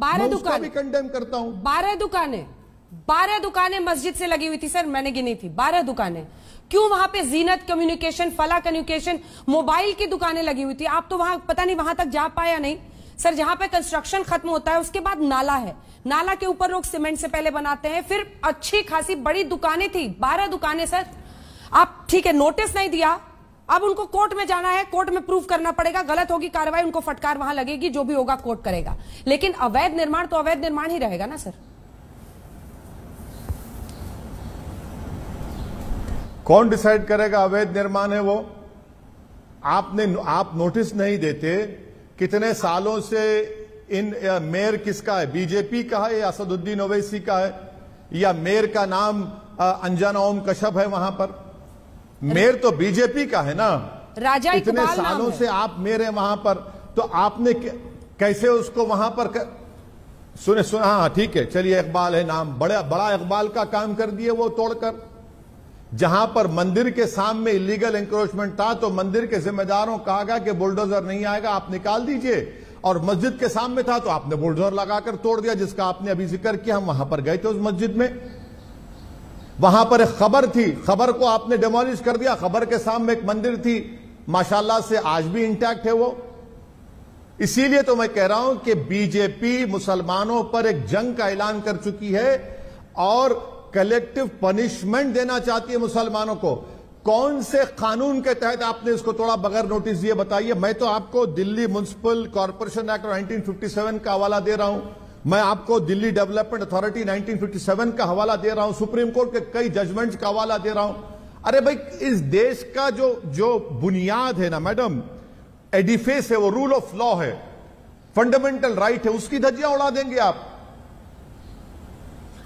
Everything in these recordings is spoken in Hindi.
12 दुकानें भी कंडेम करता हूं। 12 दुकानें मस्जिद से लगी हुई थी सर, मैंने गिनी थी 12 दुकानें। क्यों वहां पे जीनत कम्युनिकेशन, फला कम्युनिकेशन, मोबाइल की दुकानें लगी हुई थी? आप तो वहां पता नहीं वहां तक जा पाया नहीं सर। जहां पे कंस्ट्रक्शन खत्म होता है उसके बाद नाला है, नाला के ऊपर लोग सीमेंट से पहले बनाते हैं, फिर अच्छी खासी बड़ी दुकानें थी, 12 दुकानें सर। आप ठीक है नोटिस नहीं दिया, अब उनको कोर्ट में जाना है, कोर्ट में प्रूव करना पड़ेगा, गलत होगी कार्रवाई, उनको फटकार वहां लगेगी, जो भी होगा कोर्ट करेगा। लेकिन अवैध निर्माण तो अवैध निर्माण ही रहेगा ना सर। कौन डिसाइड करेगा अवैध निर्माण है वो? आप नोटिस नहीं देते। कितने सालों से इन मेयर किसका है? बीजेपी का है या असदुद्दीन ओवैसी का है? या मेयर का नाम अंजना ओम कश्यप है वहां पर? मेयर तो बीजेपी का है ना। राजा इतने सालों से आप मेयर है वहां पर, तो आपने कैसे उसको वहां पर सुने? हाँ ठीक है, चलिए इकबाल है नाम, बड़ा इकबाल का काम कर दिए वो तोड़कर। जहां पर मंदिर के सामने इलीगल एंक्रोचमेंट था तो मंदिर के जिम्मेदारों को कहा गया कि बुलडोजर नहीं आएगा, आप निकाल दीजिए। और मस्जिद के सामने था तो आपने बुलडोजर लगाकर तोड़ दिया, जिसका आपने अभी जिक्र किया। हम वहां पर गए थे उस मस्जिद में, वहां पर एक खबर थी, खबर को आपने डेमोलिश कर दिया। खबर के सामने एक मंदिर थी, माशाल्लाह से आज भी इंटैक्ट है वो। इसीलिए तो मैं कह रहा हूं कि बीजेपी मुसलमानों पर एक जंग का ऐलान कर चुकी है और कलेक्टिव पनिशमेंट देना चाहती है मुसलमानों को। कौन से कानून के तहत आपने इसको तोड़ा बगैर नोटिस दिए बताइए? मैं तो आपको दिल्ली म्युनिसिपल कॉर्पोरेशन एक्ट 1957 का हवाला दे रहा हूं, मैं आपको दिल्ली डेवलपमेंट अथॉरिटी 1957 का हवाला दे रहा हूं, सुप्रीम कोर्ट के कई जजमेंट्स का हवाला दे रहा हूं। अरे भाई, इस देश का जो बुनियाद है ना मैडम, एडिफेस है, वो रूल ऑफ लॉ है, फंडामेंटल राइट है, उसकी धज्जियां उड़ा देंगे आप।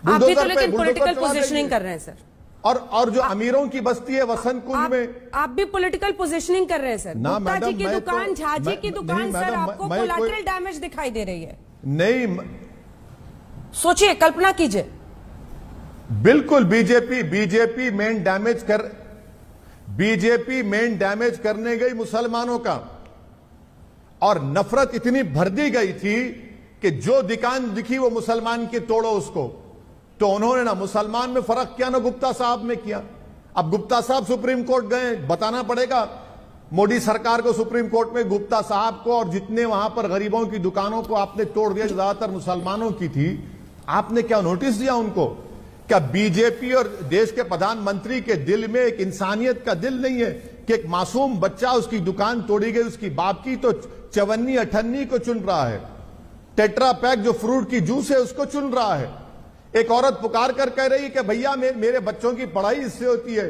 भी तो लेकिन पॉलिटिकल पोजीशनिंग कर रहे हैं सर। और जो अमीरों की बस्ती है वसंत कुंज में, आप भी पॉलिटिकल पोजीशनिंग कर रहे हैं सर। गुप्ता जी की दुकान, झा जी की दुकान, सर आपको कोलैटरल डैमेज दिखाई दे रही है। नहीं, सोचिए, कल्पना कीजिए। बिल्कुल बीजेपी मेन डैमेज करने गई मुसलमानों का, और नफरत इतनी भर दी गई थी कि जो दुकान दिखी वो मुसलमान की तोड़ो उसको। तो उन्होंने ना मुसलमान में फर्क किया ना गुप्ता साहब में किया। अब गुप्ता साहब सुप्रीम कोर्ट गए, बताना पड़ेगा मोदी सरकार को, सुप्रीम कोर्ट में गुप्ता साहब को, और जितने वहां पर गरीबों की दुकानों को आपने तोड़ दिया जो ज्यादातर मुसलमानों की थी, आपने क्या नोटिस दिया उनको? क्या बीजेपी और देश के प्रधानमंत्री के दिल में एक इंसानियत का दिल नहीं है कि एक मासूम बच्चा, उसकी दुकान तोड़ी गई, उसकी बाप की तो 54-58 को चुन रहा है, टेट्रा पैक जो फ्रूट की जूस है उसको चुन रहा है। एक औरत पुकार कर कह रही है कि भैया मेरे बच्चों की पढ़ाई इससे होती है।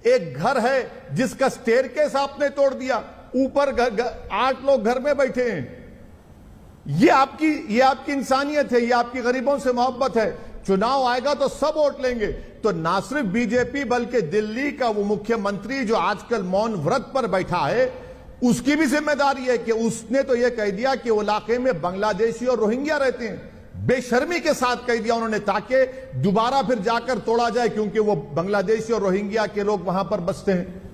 एक घर है जिसका स्टेयरकेस आपने तोड़ दिया, ऊपर 8 लोग घर में बैठे हैं। ये आपकी इंसानियत है, ये आपकी गरीबों से मोहब्बत है। चुनाव आएगा तो सब वोट लेंगे। तो ना सिर्फ बीजेपी बल्कि दिल्ली का वो मुख्यमंत्री जो आजकल मौन व्रत पर बैठा है, उसकी भी जिम्मेदारी है कि उसने तो यह कह दिया कि वो इलाके में बांग्लादेशी और रोहिंग्या रहते हैं। बेशर्मी के साथ कह दिया उन्होंने, ताकि दोबारा फिर जाकर तोड़ा जाए, क्योंकि वो बांग्लादेशी और रोहिंग्या के लोग वहां पर बसते हैं।